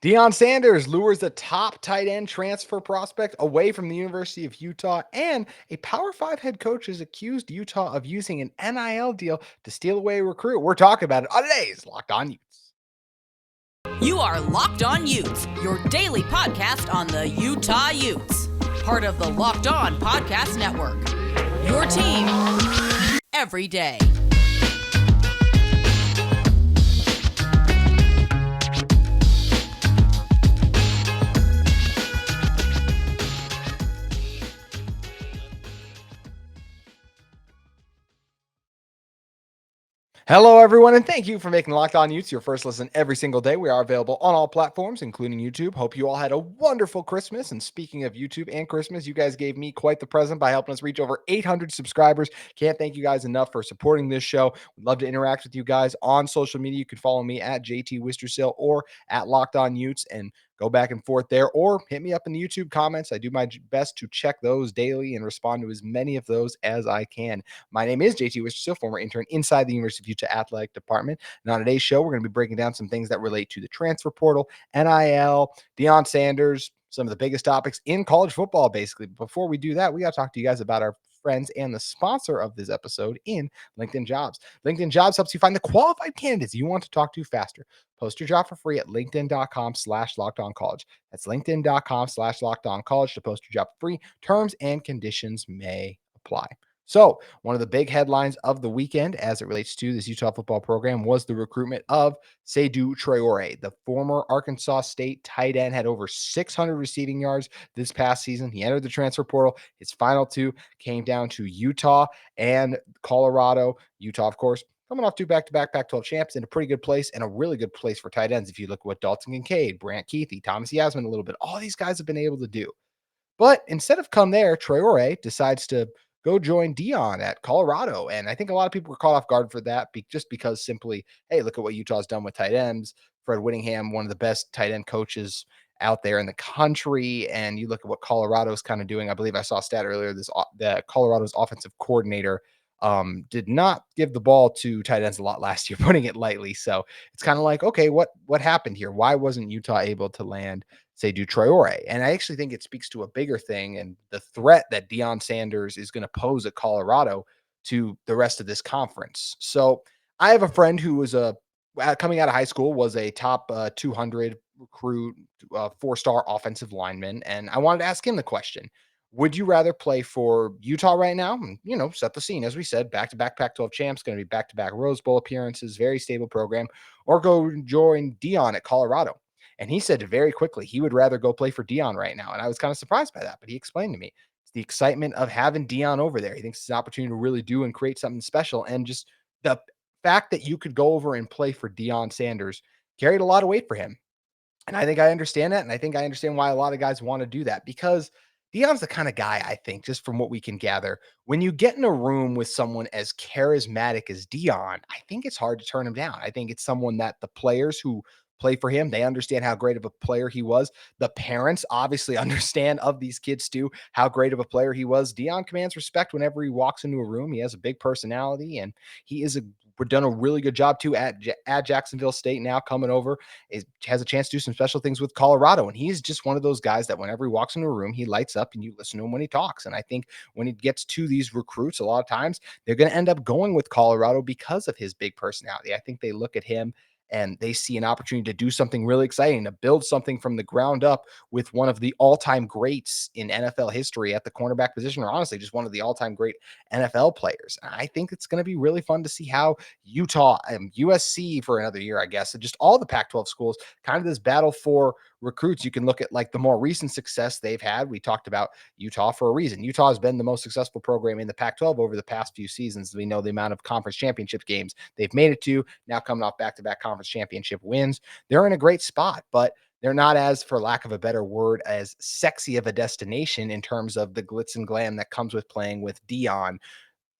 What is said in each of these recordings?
Deion Sanders lures the top tight end transfer prospect away from the University of Utah, and a Power 5 head coach has accused Utah of using an NIL deal to steal away a recruit. We're talking about it on today's Locked On Utes. You are Locked On Utes, your daily podcast on the Utah Utes. Part of the Locked On Podcast Network. Your team every day. Hello, everyone, and thank you for making Locked On Utes your first listen every single day. We are available on all platforms, including YouTube. Hope you all had a wonderful Christmas. And speaking of YouTube and Christmas, you guys gave me quite the present by helping us reach over 800 subscribers. Can't thank you guys enough for supporting this show. We'd love to interact with you guys on social media. You can follow me at JT Wistrcill or at Locked On Utes and go back and forth there, or hit me up in the YouTube comments. I do my best to check those daily and respond to as many of those as I can. My name is JT Wistrcill, former intern inside the University of Utah Athletic Department. And on today's show, we're going to be breaking down some things that relate to the transfer portal, NIL, Deion Sanders, some of the biggest topics in college football, basically. But before we do that, we got to talk to you guys about our friends and the sponsor of this episode in LinkedIn Jobs. LinkedIn Jobs helps you find the qualified candidates you want to talk to faster. Post your job for free at linkedin.com/lockedoncollege. That's linkedin.com/lockedoncollege to post your job for free. Terms and conditions may apply. So one of the big headlines of the weekend as it relates to this Utah football program was the recruitment of Seydou Traore. The former Arkansas State tight end had over 600 receiving yards this past season. He entered the transfer portal. His final two came down to Utah and Colorado. Utah, of course, coming off two back-to-back Pac-12 champs in a pretty good place and a really good place for tight ends. If you look at what Dalton Kincaid, Brant Keithy, Thomas Yasmin a little bit, all these guys have been able to do. But instead of come there, Traore decides to go join Deion at Colorado. And I think a lot of people were caught off guard for that just because simply, hey, look at what Utah's done with tight ends. Fred Whittingham, one of the best tight end coaches out there in the country. And you look at what Colorado's kind of doing. I believe I saw a stat earlier, that Colorado's offensive coordinator did not give the ball to tight ends a lot last year, putting it lightly. So it's kind of like, okay, what happened here? Why wasn't Utah able to land Seydou Traore? And I actually think it speaks to a bigger thing and the threat that Deion Sanders is going to pose at Colorado to the rest of this conference. So I have a friend who was coming out of high school, was a top 200 recruit, 4-star offensive lineman. And I wanted to ask him the question: would you rather play for Utah right now? And, set the scene. As we said, back-to-back Pac-12 champs, going to be back-to-back Rose Bowl appearances, very stable program, or go join Deion at Colorado? And he said very quickly he would rather go play for Deion right now. And I was kind of surprised by that, but he explained to me it's the excitement of having Deion over there. He thinks it's an opportunity to really do and create something special. And just the fact that you could go over and play for Deion Sanders carried a lot of weight for him. And I think I understand that. And I think I understand why a lot of guys want to do that, because Deion's the kind of guy, I think, just from what we can gather, when you get in a room with someone as charismatic as Deion, I think it's hard to turn him down. I think it's someone that the players who play for him, they understand how great of a player he was. The parents obviously understand of these kids too, how great of a player he was. Deion commands respect whenever he walks into a room. He has a big personality, and he is done a really good job too at Jacksonville State. Now coming over, has a chance to do some special things with Colorado. And he's just one of those guys that whenever he walks into a room, he lights up and you listen to him when he talks. And I think when he gets to these recruits, a lot of times they're going to end up going with Colorado because of his big personality. I think they look at him and they see an opportunity to do something really exciting, to build something from the ground up with one of the all-time greats in NFL history at the cornerback position, or honestly, just one of the all-time great NFL players. I think it's going to be really fun to see how Utah and USC for another year, I guess, and just all the Pac-12 schools, kind of this battle for recruits. You can look at like the more recent success they've had. We talked about Utah for a reason. Utah has been the most successful program in the Pac-12 over the past few seasons. We know the amount of conference championship games they've made it to, now coming off back-to-back conference championship wins. They're in a great spot, but they're not, as for lack of a better word, as sexy of a destination in terms of the glitz and glam that comes with playing with Deion.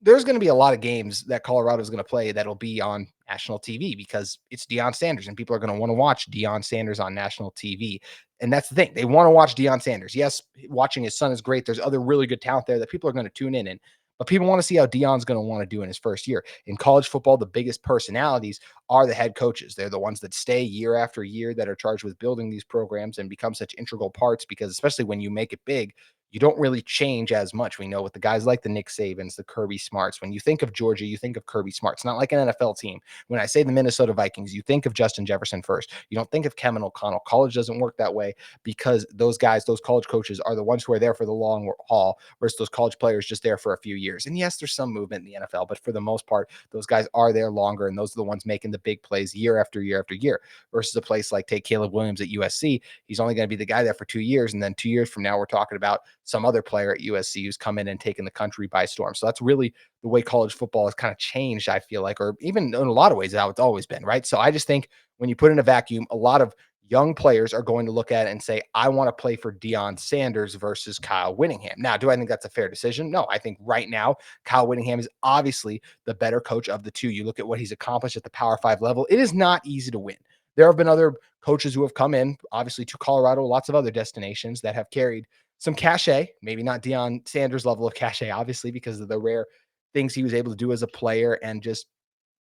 There's going to be a lot of games that Colorado is going to play that'll be on national TV because it's Deion Sanders, and people are going to want to watch Deion Sanders on national TV. And that's the thing. They want to watch Deion Sanders. Yes, watching his son is great. There's other really good talent there that people are going to tune in. And But people want to see how Deion's going to want to do in his first year. In college football, the biggest personalities are the head coaches. They're the ones that stay year after year, that are charged with building these programs and become such integral parts, because especially when you make it big, you don't really change as much. We know with the guys like the Nick Sabans, the Kirby Smarts. When you think of Georgia, you think of Kirby Smarts, not like an NFL team. When I say the Minnesota Vikings, you think of Justin Jefferson first. You don't think of Kevin O'Connell. College doesn't work that way, because those guys, those college coaches, are the ones who are there for the long haul versus those college players just there for a few years. And yes, there's some movement in the NFL, but for the most part, those guys are there longer, and those are the ones making the big plays year after year after year. Versus a place like, take Caleb Williams at USC. He's only going to be the guy there for 2 years, and then 2 years from now, we're talking about some other player at USC who's come in and taken the country by storm. So that's really the way college football has kind of changed, I feel like, or even in a lot of ways how it's always been, right? So I just think when you put in a vacuum, a lot of young players are going to look at it and say, I want to play for Deion Sanders versus Kyle Whittingham. Now, do I think that's a fair decision? No, I think right now, Kyle Whittingham is obviously the better coach of the two. You look at what he's accomplished at the Power 5 level. It is not easy to win. There have been other coaches who have come in, obviously, to Colorado, lots of other destinations that have carried some cachet, maybe not Deion Sanders level of cachet, obviously, because of the rare things he was able to do as a player and just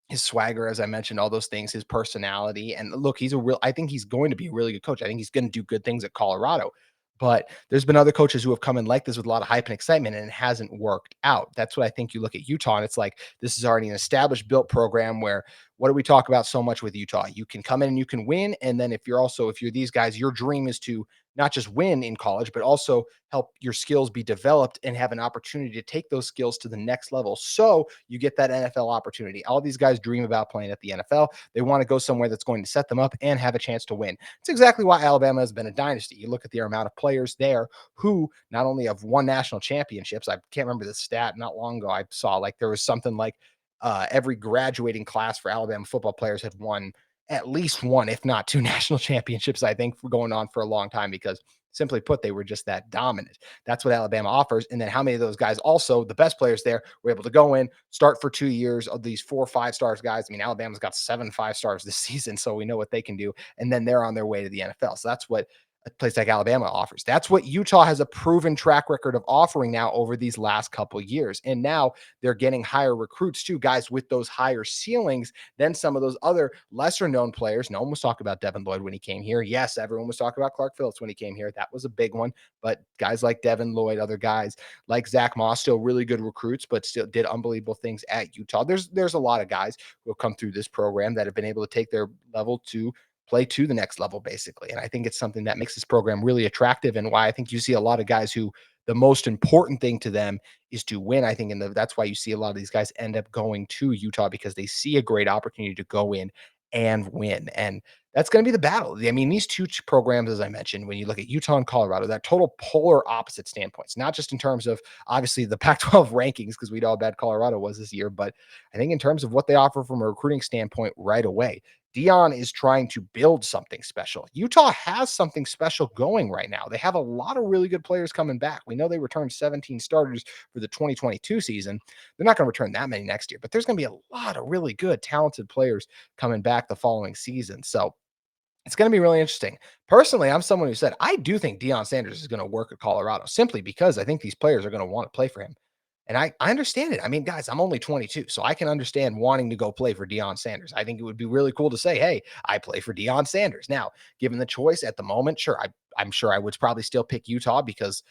his swagger, as I mentioned, all those things, his personality. And look, I think he's going to be a really good coach. I think he's going to do good things at Colorado. But there's been other coaches who have come in like this with a lot of hype and excitement, and it hasn't worked out. That's what I think. You look at Utah, and it's like, this is already an established, built program where, what do we talk about so much with Utah? You can come in and you can win. And then if you're these guys, your dream is to not just win in college, but also help your skills be developed and have an opportunity to take those skills to the next level. So you get that NFL opportunity. All these guys dream about playing at the NFL. They want to go somewhere that's going to set them up and have a chance to win. It's exactly why Alabama has been a dynasty. You look at the amount of players there who not only have won national championships. I can't remember the stat. Not long ago, I saw like there was something like every graduating class for Alabama football players had won at least one, if not two national championships, I think, for going on for a long time, because simply put, they were just that dominant. That's what Alabama offers. And then how many of those guys, also the best players there, were able to go in, start for 2 years of these 4 5-stars guys. I mean, Alabama's got 7 5-stars this season, so we know what they can do. And then they're on their way to the NFL. So that's what a place like Alabama offers. That's what Utah has a proven track record of offering now over these last couple of years. And now they're getting higher recruits too, guys with those higher ceilings than some of those other lesser known players. No one was talking about Devin Lloyd when he came here. Yes, everyone was talking about Clark Phillips when he came here. That was a big one. But guys like Devin Lloyd, other guys like Zach Moss, still really good recruits, but still did unbelievable things at Utah. There's a lot of guys who have come through this program that have been able to take their level to play to the next level, basically. And I think it's something that makes this program really attractive, and why I think you see a lot of guys who the most important thing to them is to win. I think, that's why you see a lot of these guys end up going to Utah, because they see a great opportunity to go in and win. And that's going to be the battle. I mean, these two programs, as I mentioned, when you look at Utah and Colorado, that total polar opposite standpoints, not just in terms of obviously the Pac-12 rankings, because we know how bad Colorado was this year, but I think in terms of what they offer from a recruiting standpoint right away. Deion is trying to build something special. Utah has something special going right now. They have a lot of really good players coming back. We know they returned 17 starters for the 2022 season. They're not going to return that many next year, but there's going to be a lot of really good, talented players coming back the following season. So it's going to be really interesting. Personally, I'm someone who said, I do think Deion Sanders is going to work at Colorado, simply because I think these players are going to want to play for him. And I understand it. I mean, guys, I'm only 22, so I can understand wanting to go play for Deion Sanders. I think it would be really cool to say, hey, I play for Deion Sanders. Now, given the choice at the moment, sure, I'm sure I would probably still pick Utah, because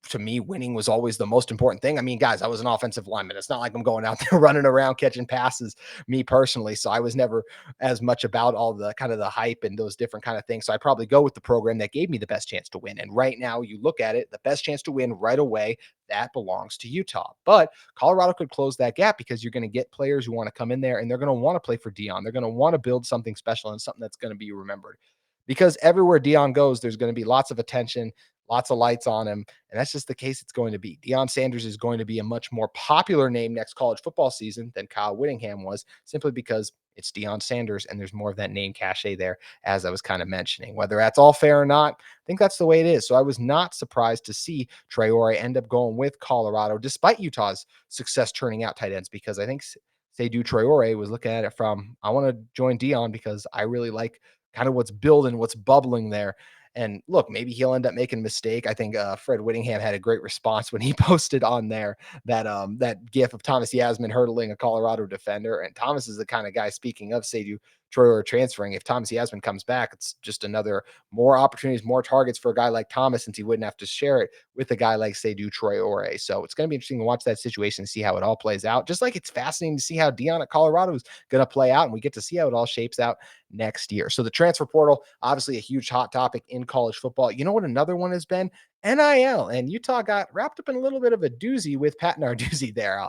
to me, winning was always the most important thing. I mean, guys, I was an offensive lineman. It's not like I'm going out there running around catching passes, me personally. So I was never as much about all the kind of the hype and those different kind of things. So I probably go with the program that gave me the best chance to win. And right now, you look at it, the best chance to win right away, that belongs to Utah. But Colorado could close that gap, because you're going to get players who want to come in there and they're going to want to play for Deion. They're going to want to build something special and something that's going to be remembered. Because everywhere Deion goes, there's going to be lots of attention, lots of lights on him. And that's just the case it's going to be. Deion Sanders is going to be a much more popular name next college football season than Kyle Whittingham was, simply because it's Deion Sanders and there's more of that name cachet there, as I was kind of mentioning. Whether that's all fair or not, I think that's the way it is. So I was not surprised to see Traore end up going with Colorado, despite Utah's success turning out tight ends, because I think Seydou Traore was looking at it from, I want to join Deion because I really like kind of what's building, what's bubbling there. And look, maybe he'll end up making a mistake. I think Fred Whittingham had a great response when he posted on there that gif of Thomas Yasmin hurdling a Colorado defender. And Thomas is the kind of guy, speaking of Seydou Traore transferring, if Thomas Yasmin comes back, it's just another more opportunities, more targets for a guy like Thomas, since he wouldn't have to share it with a guy like Seydou Traore. So it's going to be interesting to watch that situation and see how it all plays out. Just like it's fascinating to see how Deion at Colorado is going to play out, and we get to see how it all shapes out next year. So the transfer portal, obviously a huge hot topic in college football. You know what another one has been? NIL, and Utah got wrapped up in a little bit of a doozy with Pat Narduzzi there.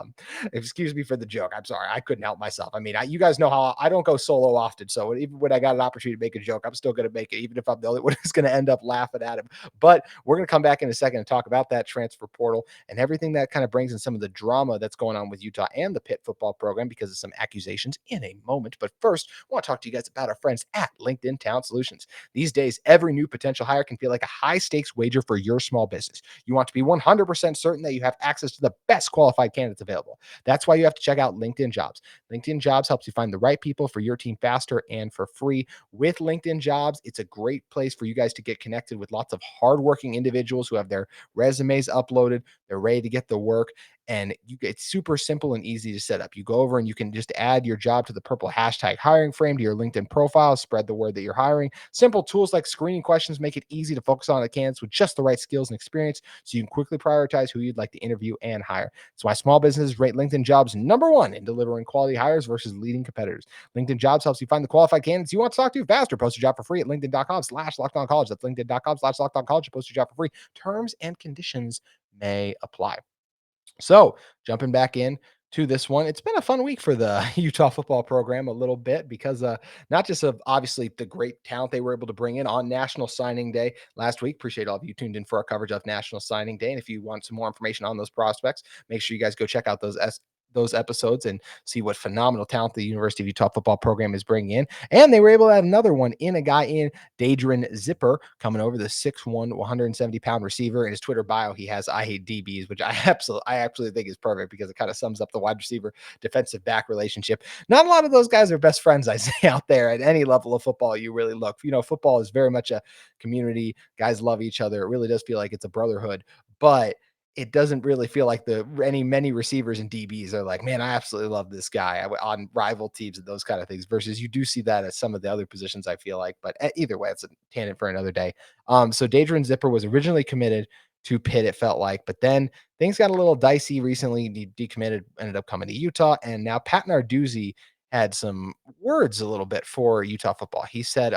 Excuse me for the joke. I'm sorry. I couldn't help myself. I mean, you guys know how I don't go solo often. So even when I got an opportunity to make a joke, I'm still going to make it, even if I'm the only one who's going to end up laughing at him. But we're going to come back in a second and talk about that transfer portal and everything that kind of brings in some of the drama that's going on with Utah and the Pitt football program because of some accusations in a moment. But first, I want to talk to you guys about our friends at LinkedIn Talent Solutions. These days, every new potential hire can feel like a high stakes wager for your small business. You want to be 100% certain that you have access to the best qualified candidates available. That's why you have to check out LinkedIn Jobs. LinkedIn Jobs helps you find the right people for your team faster and for free. With LinkedIn Jobs, it's a great place for you guys to get connected with lots of hardworking individuals who have their resumes uploaded. They're ready to get the work. And it's super simple and easy to set up. You go over and you can just add your job to the purple hashtag hiring frame to your LinkedIn profile, spread the word that you're hiring. Simple tools like screening questions make it easy to focus on the candidates with just the right skills and experience so you can quickly prioritize who you'd like to interview and hire. That's why small businesses rate LinkedIn Jobs #1 in delivering quality hires versus leading competitors. LinkedIn Jobs helps you find the qualified candidates you want to talk to faster. Post your job for free at linkedin.com/lockedoncollege. That's linkedin.com/lockedoncollege. Post your job for free. Terms and conditions may apply. So jumping back in to this one, it's been a fun week for the Utah football program a little bit because not just of obviously the great talent they were able to bring in on National Signing Day last week. Appreciate all of you tuned in for our coverage of National Signing Day. And if you want some more information on those prospects, make sure you guys go check out those episodes and see what phenomenal talent the University of Utah football program is bringing in. And they were able to add another one in a guy in Deion Zipper coming over, the 6'1", 170-pound receiver. In his Twitter bio, he has "I hate DBs," which I absolutely think is perfect because it kind of sums up the wide receiver defensive back relationship. Not a lot of those guys are best friends, I say, out there at any level of football you really look. Football is very much a community. Guys love each other. It really does feel like it's a brotherhood. But it doesn't really feel like many receivers and DBs are like, man, I absolutely love this guy on rival teams and those kind of things, versus you do see that at some of the other positions, I feel like. But either way, it's a tangent for another day. So Deion Zipper was originally committed to Pitt, it felt like, but then things got a little dicey recently. He decommitted, ended up coming to Utah, and now Pat Narduzzi had some words a little bit for Utah football. He said,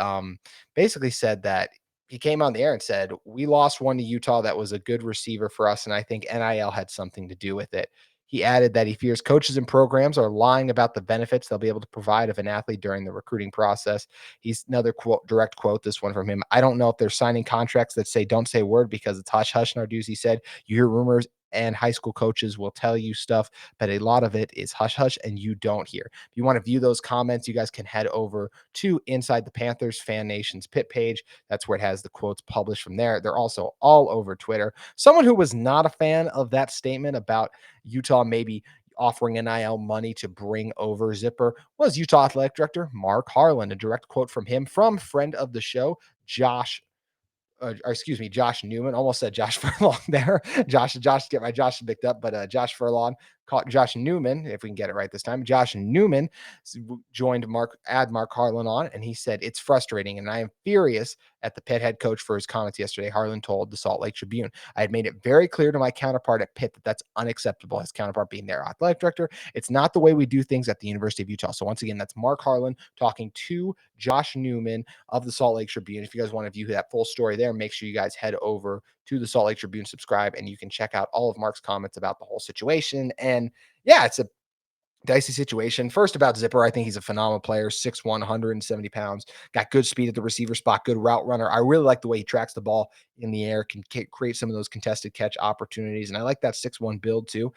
basically said that he came on the air and said, "We lost one to Utah that was a good receiver for us, and I think NIL had something to do with it." He added that he fears coaches and programs are lying about the benefits they'll be able to provide of an athlete during the recruiting process. He's another quote, direct quote, this one from him. "I don't know if they're signing contracts that say don't say a word because it's hush hush," Narduzzi said. "You hear rumors and high school coaches will tell you stuff, but a lot of it is hush hush and you don't hear." If you want to view those comments, you guys can head over to Inside the Panthers Fan Nation's Pitt page. That's where it has the quotes published from there. They're also all over Twitter. Someone who was not a fan of that statement about Utah maybe offering NIL money to bring over Zipper was Utah Athletic Director Mark Harlan. A direct quote from him from friend of the show, Josh Newman. Almost said Josh Furlong there. Josh, get my Josh picked up, but Josh Furlong caught Josh Newman, if we can get it right this time. Josh Newman joined Mark Harlan on, and he said, "It's frustrating, and I am furious at the Pitt head coach for his comments yesterday," Harlan told the Salt Lake Tribune. "I had made it very clear to my counterpart at Pitt that that's unacceptable," his counterpart being their athletic director. "It's not the way we do things at the University of Utah." So once again, that's Mark Harlan talking to Josh Newman of the Salt Lake Tribune. If you guys want to view that full story there, make sure you guys head over to the Salt Lake Tribune, subscribe, and you can check out all of Mark's comments about the whole situation. And yeah, it's a dicey situation. First, about Zipper, I think he's a phenomenal player, 6'1", 170 pounds, got good speed at the receiver spot, good route runner. I really like the way he tracks the ball in the air, can create some of those contested catch opportunities. And I like that 6'1" build too.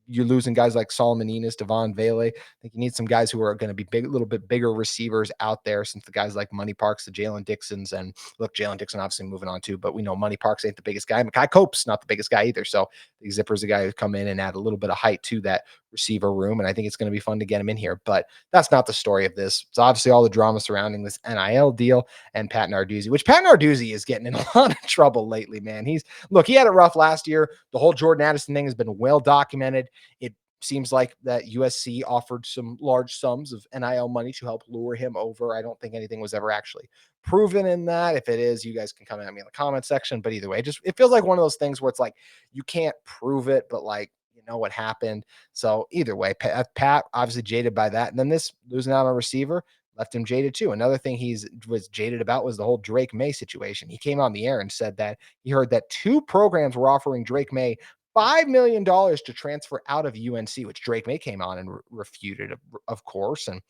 You're losing guys like Solomon Enos, Devon Vele. I think you need some guys who are going to be big, a little bit bigger receivers out there, since the guys like Money Parks, the Jalen Dixons, and look, Jalen Dixon obviously moving on too, but we know Money Parks ain't the biggest guy. Makai Cope's not the biggest guy either. So the Zipper's a guy who come in and add a little bit of height to that receiver room. And I think it's going to be fun to get him in here. But that's not the story of this. It's obviously all the drama surrounding this NIL deal and Pat Narduzzi, which Pat Narduzzi is getting in a lot of trouble lately, man. He had it rough last year. The whole Jordan Addison thing has been well documented. It seems like that USC offered some large sums of NIL money to help lure him over. I don't think anything was ever actually proven in that. If it is, you guys can come at me in the comment section. But either way, it feels like one of those things where it's like you can't prove it, but like you know what happened. So either way, Pat obviously jaded by that, and then this losing out on a receiver left him jaded too. Another thing was jaded about was the whole Drake May situation. He came on the air and said that he heard that two programs were offering Drake May $5 million to transfer out of UNC, which Drake May came on and refuted, of course. And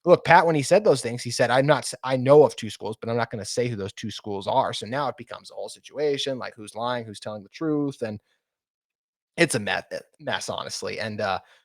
look, Pat, when he said those things, he said, I know of two schools, but I'm not going to say who those two schools are. So now it becomes a whole situation, like who's lying, who's telling the truth. And it's a mess, honestly. And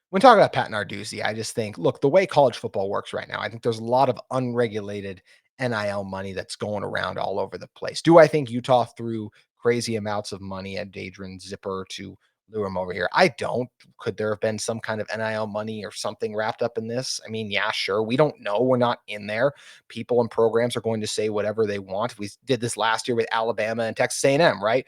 when talking about Pat Narduzzi, I just think, look, the way college football works right now, I think there's a lot of unregulated NIL money that's going around all over the place. Do I think Utah threw crazy amounts of money at Adrian Zipper to lure him over here? I don't. Could there have been some kind of NIL money or something wrapped up in this? I mean, yeah, sure. We don't know. We're not in there. People and programs are going to say whatever they want. We did this last year with Alabama and Texas A&M, right?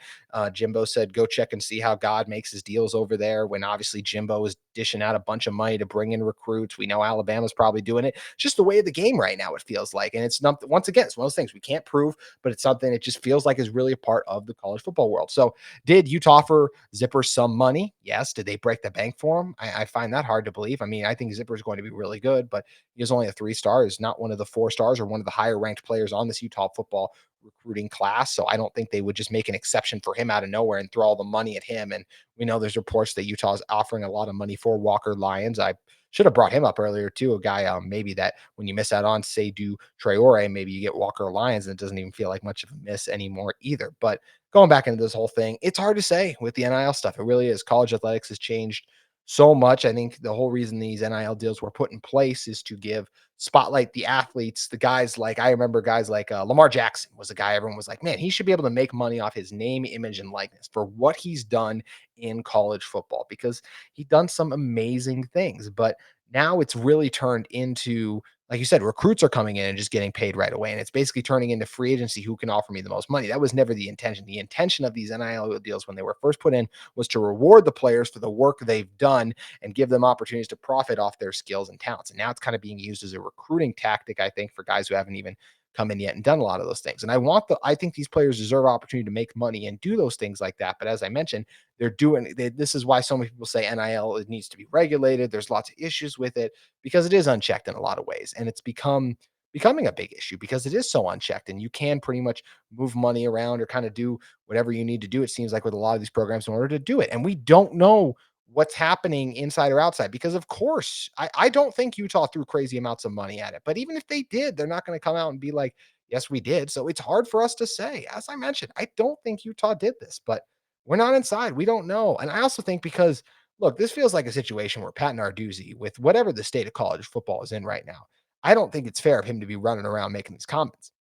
Jimbo said, go check and see how God makes his deals over there, when obviously Jimbo was dishing out a bunch of money to bring in recruits. We know Alabama's probably doing it. It's just the way of the game right now, it feels like. And it's not, once again, it's one of those things we can't prove, but it's something that just feels like is really a part of the college football world. So did Utah offer Zipper some money? Yes. Did they break the bank for him? I find that hard to believe. I mean, I think Zipper is going to be really good, but he is only a 3-star, is not one of the 4 stars or one of the higher ranked players on this Utah football recruiting class. So I don't think they would just make an exception for him out of nowhere and throw all the money at him. And we know there's reports that Utah is offering a lot of money for Walker Lyons. I should have brought him up earlier too. A guy maybe that when you miss out on Seydou Traore, maybe you get Walker Lyons, and it doesn't even feel like much of a miss anymore either. But going back into this whole thing, it's hard to say with the NIL stuff. It really is. College athletics has changed so much. I think the whole reason these NIL deals were put in place is to give spotlight the athletes, the guys like, I remember guys like Lamar Jackson was a guy everyone was like, man, he should be able to make money off his name, image, and likeness for what he's done in college football, because he done some amazing things. But now it's really turned into, like you said, recruits are coming in and just getting paid right away. And it's basically turning into free agency, who can offer me the most money. That was never the intention. The intention of these NIL deals when they were first put in was to reward the players for the work they've done and give them opportunities to profit off their skills and talents. And now it's kind of being used as a recruiting tactic, I think, for guys who haven't even come in yet and done a lot of those things. And I think these players deserve opportunity to make money and do those things like that. But as I mentioned, this is why so many people say NIL, it needs to be regulated. There's lots of issues with it because it is unchecked in a lot of ways. And it's becoming a big issue because it is so unchecked, and you can pretty much move money around or kind of do whatever you need to do, it seems like, with a lot of these programs in order to do it. And we don't know what's happening inside or outside, because of course I don't think Utah threw crazy amounts of money at it, but even if they did, they're not going to come out and be like, yes, we did. So it's hard for us to say. As I mentioned, I don't think Utah did this, but we're not inside. We don't know. And I also think because, look, this feels like a situation where Pat Narduzzi, with whatever the state of college football is in right now, I don't think it's fair of him to be running around making these comments.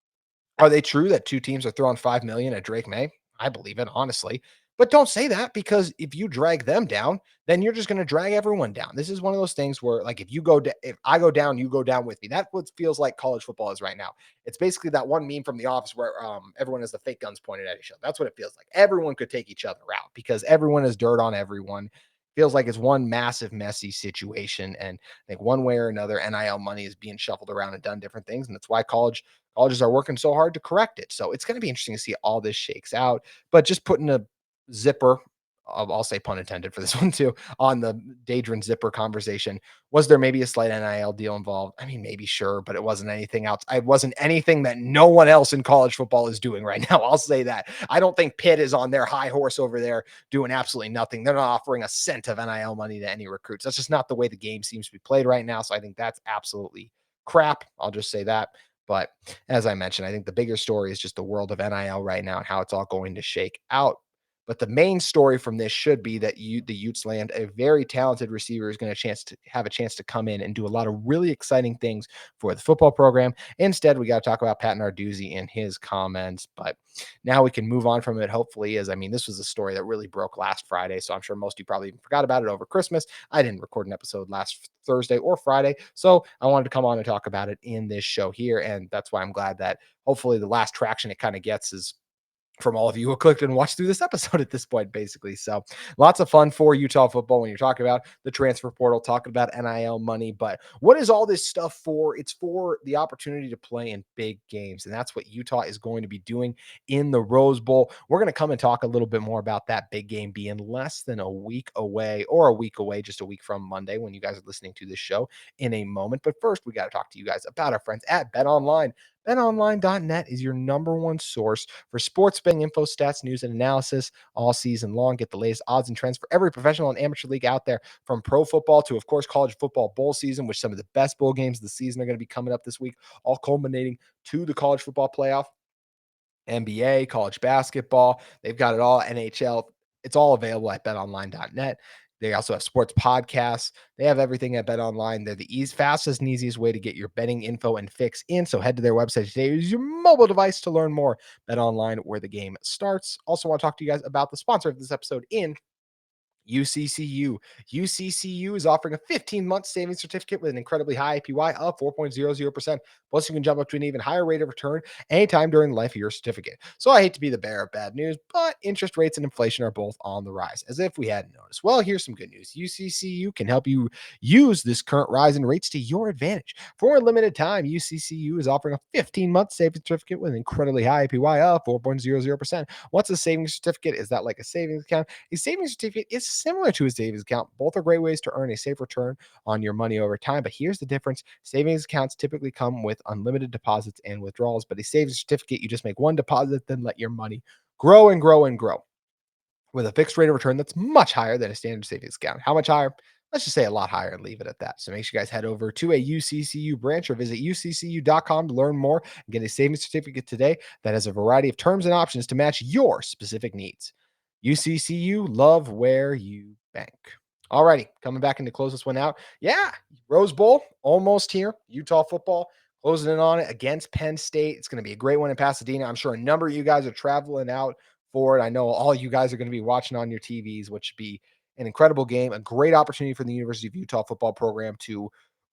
Are they true that two teams are throwing 5 million at Drake May? I believe it, honestly. But don't say that, because if you drag them down, then you're just going to drag everyone down. This is one of those things where, like, if I go down, you go down with me. That's what feels like college football is right now. It's basically that one meme from The Office where everyone has the fake guns pointed at each other. That's what it feels like. Everyone could take each other out because everyone is dirt on everyone. Feels like it's one massive messy situation, and I think one way or another NIL money is being shuffled around and done different things, and that's why colleges are working so hard to correct it. So it's going to be interesting to see all this shakes out. But just putting a zipper, I'll say pun intended for this one too, on the Daedrin Zipper conversation. Was there maybe a slight NIL deal involved? I mean, maybe, sure, but it wasn't anything else. It wasn't anything that no one else in college football is doing right now. I'll say that. I don't think Pitt is on their high horse over there doing absolutely nothing. They're not offering a cent of NIL money to any recruits. That's just not the way the game seems to be played right now. So I think that's absolutely crap. I'll just say that. But as I mentioned, I think the bigger story is just the world of NIL right now and how it's all going to shake out. But the main story from this should be that the Utes land a very talented receiver who's going to have a chance to come in and do a lot of really exciting things for the football program. Instead, we got to talk about Pat Narduzzi and his comments. But now we can move on from it, hopefully, as I mean, this was a story that really broke last Friday. So I'm sure most of you probably even forgot about it over Christmas. I didn't record an episode last Thursday or Friday. So I wanted to come on and talk about it in this show here. And that's why I'm glad that hopefully the last traction it kind of gets is from all of you who clicked and watched through this episode at this point, basically. So lots of fun for Utah football when you're talking about the transfer portal, talking about NIL money. But what is all this stuff for? It's for the opportunity to play in big games. And that's what Utah is going to be doing in the Rose Bowl. We're going to come and talk a little bit more about that big game being less than a week away, or a week away, just a week from Monday when you guys are listening to this show in a moment. But first, we got to talk to you guys about our friends at BetOnline. BetOnline.net is your number one source for sports betting info, stats, news, and analysis all season long. Get the latest odds and trends for every professional and amateur league out there, from pro football to, of course, college football bowl season, which some of the best bowl games of the season are going to be coming up this week, all culminating to the college football playoff. NBA, college basketball. They've got it all. NHL. It's all available at betonline.net. They also have sports podcasts. They have everything at BetOnline. They're the fastest and easiest way to get your betting info and fix in. So head to their website today. Use your mobile device to learn more. BetOnline, where the game starts. Also want to talk to you guys about the sponsor of this episode in UCCU. UCCU is offering a 15-month savings certificate with an incredibly high APY of 4.00%. Plus, you can jump up to an even higher rate of return anytime during the life of your certificate. So I hate to be the bearer of bad news, but interest rates and inflation are both on the rise, as if we hadn't noticed. Well, here's some good news. UCCU can help you use this current rise in rates to your advantage. For a limited time, UCCU is offering a 15-month savings certificate with an incredibly high APY of 4.00%. What's a savings certificate? Is that like a savings account? A savings certificate is similar to a savings account. Both are great ways to earn a safe return on your money over time. But here's the difference. Savings accounts typically come with unlimited deposits and withdrawals, but a savings certificate, you just make one deposit, then let your money grow and grow and grow with a fixed rate of return that's much higher than a standard savings account. How much higher? Let's just say a lot higher and leave it at that. So make sure you guys head over to a UCCU branch or visit uccu.com to learn more and get a savings certificate today that has a variety of terms and options to match your specific needs. UCCU, love where you bank. Alrighty, coming back in to close this one out. Yeah, Rose Bowl almost here. Utah football closing in on it against Penn State. It's going to be a great one in Pasadena. I'm sure a number of you guys are traveling out for it. I know all you guys are going to be watching on your TVs, which should be an incredible game, a great opportunity for the University of Utah football program to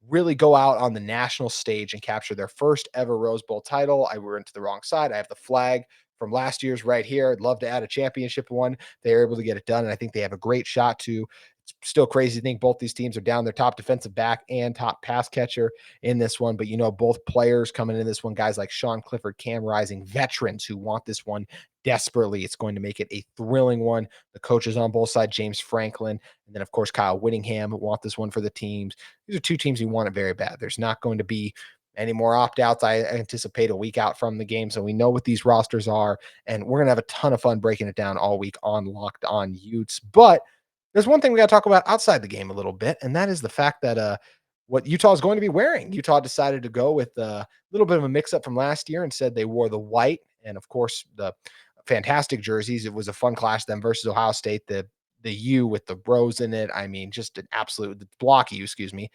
really go out on the national stage and capture their first ever Rose Bowl title. I went to the wrong side. I have the flag from last year's right here. I'd love to add a championship one. They're able to get it done, and I think they have a great shot to. It's still crazy to think both these teams are down their top defensive back and top pass catcher in this one, but you know, both players coming in this one, guys like Sean Clifford, Cam Rising, veterans who want this one desperately. It's going to make it a thrilling one. The coaches on both sides, James Franklin, and then of course Kyle Whittingham, want this one for the teams. These are two teams who want it very bad. There's not going to be any more opt-outs. I anticipate a week out from the game, so we know what these rosters are, and we're gonna have a ton of fun breaking it down all week on Locked On Utes. But there's one thing we got to talk about outside the game a little bit, and that is the fact that what Utah is going to be wearing. Utah decided to go with a little bit of a mix-up from last year and said they wore the white and, of course, the fantastic jerseys. It was a fun clash them versus Ohio State. The U with the rose in it. I mean, just an absolute block U, excuse me.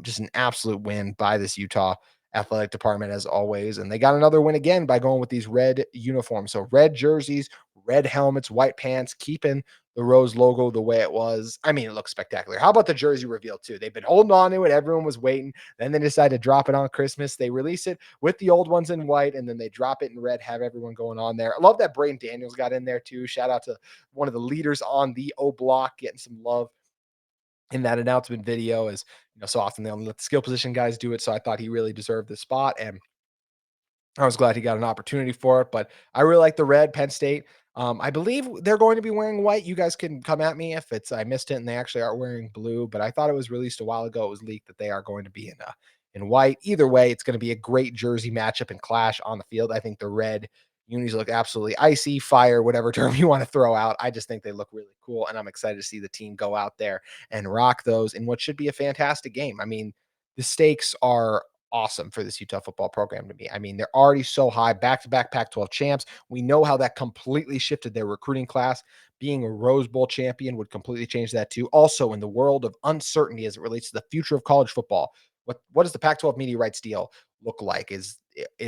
Just an absolute win by this Utah athletic department as always. And they got another win again by going with these red uniforms. So red jerseys, red helmets, white pants, keeping the Rose logo the way it was. I mean, it looks spectacular. How about the jersey reveal too? They've been holding on to it. Everyone was waiting. Then they decided to drop it on Christmas. They release it with the old ones in white, and then they drop it in red, have everyone going on there. I love that Braden Daniels got in there too. Shout out to one of the leaders on the O Block, getting some love in that announcement video. As you know, so often they only let the skill position guys do it. So I thought he really deserved the spot, and I was glad he got an opportunity for it. But I really like the red. Penn State, I believe they're going to be wearing white. You guys can come at me if it's I missed it and they actually are wearing blue, but I thought it was released a while ago. It was leaked that they are going to be in white. Either way, it's going to be a great jersey matchup and clash on the field. I think the red unis look absolutely icy, fire, whatever term you want to throw out. I just think they look really cool, and I'm excited to see the team go out there and rock those in what should be a fantastic game. I mean, the stakes are awesome for this Utah football program to me. I mean, they're already so high, back-to-back Pac-12 champs. We know how that completely shifted their recruiting class. Being a Rose Bowl champion would completely change that too. Also, in the world of uncertainty as it relates to the future of college football, what does the Pac-12 media rights deal look like? Is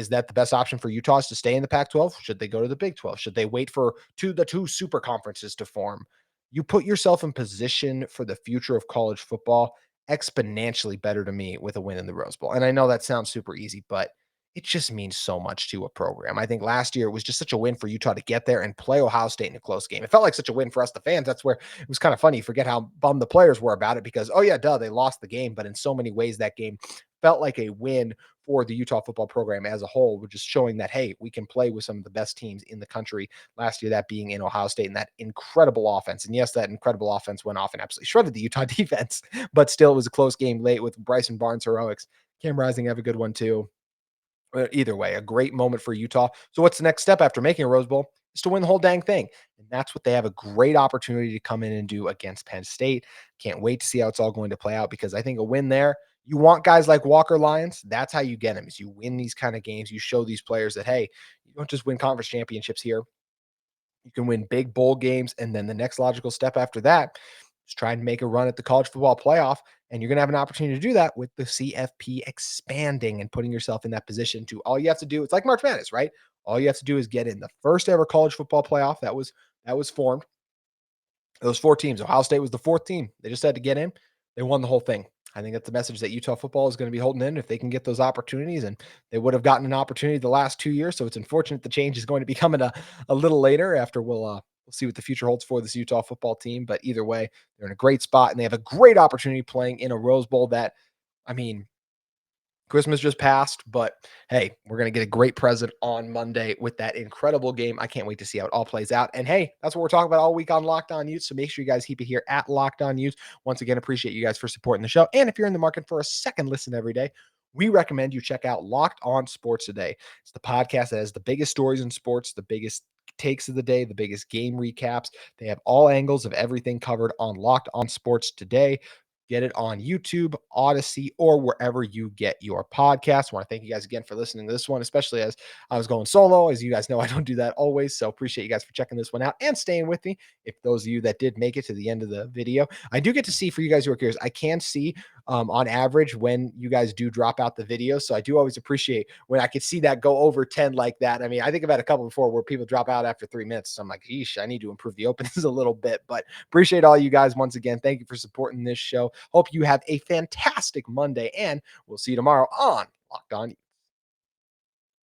that the best option for Utah is to stay in the Pac-12? Should they go to the Big 12? Should they wait for the two super conferences to form? You put yourself in position for the future of college football exponentially better to me with a win in the Rose Bowl. And I know that sounds super easy, but it just means so much to a program. I think last year it was just such a win for Utah to get there and play Ohio State in a close game. It felt like such a win for us, the fans. That's where it was kind of funny. Forget how bummed the players were about it because, oh, yeah, duh, they lost the game. But in so many ways, that game felt like a win for the Utah football program as a whole, which is showing that, hey, we can play with some of the best teams in the country last year, that being in Ohio State and that incredible offense. And yes, that incredible offense went off and absolutely shredded the Utah defense, but still it was a close game late with Bryson Barnes heroics. Cam Rising have a good one too. Either way, a great moment for Utah. So what's the next step after making a Rose Bowl? Is to win the whole dang thing. And that's what they have a great opportunity to come in and do against Penn State. Can't wait to see how it's all going to play out because I think a win there, you want guys like Walker Lyons. That's how you get them is you win these kind of games. You show these players that, hey, you don't just win conference championships here. You can win big bowl games. And then the next logical step after that is trying to make a run at the college football playoff. And you're going to have an opportunity to do that with the CFP expanding and putting yourself in that position to all you have to do. It's like March Madness, right? All you have to do is get in the first ever college football playoff that was formed. Those four teams, Ohio State was the fourth team. They just had to get in. They won the whole thing. I think that's the message that Utah football is going to be holding in if they can get those opportunities. And they would have gotten an opportunity the last 2 years. So it's unfortunate the change is going to be coming a little later after we'll see what the future holds for this Utah football team. But either way, they're in a great spot and they have a great opportunity playing in a Rose Bowl that, I mean, Christmas just passed, but hey, we're going to get a great present on Monday with that incredible game. I can't wait to see how it all plays out. And hey, that's what we're talking about all week on Locked On Utes. So make sure you guys keep it here at Locked On Utes. Once again, appreciate you guys for supporting the show. And if you're in the market for a second listen every day, we recommend you check out Locked On Sports Today. It's the podcast that has the biggest stories in sports, the biggest takes of the day, the biggest game recaps. They have all angles of everything covered on Locked On Sports Today. Get it on YouTube, Odyssey, or wherever you get your podcasts. I want to thank you guys again for listening to this one, especially as I was going solo. As you guys know, I don't do that always. So appreciate you guys for checking this one out and staying with me. If those of you that did make it to the end of the video, I do get to see, for you guys who are curious, I can see on average when you guys do drop out the video. So I do always appreciate when I could see that go over 10 like that. I mean, I think I've had a couple before where people drop out after 3 minutes. So I'm like, geesh, I need to improve the opens a little bit, but appreciate all you guys once again. Thank you for supporting this show. Hope you have a fantastic Monday and we'll see you tomorrow on Locked On Utes.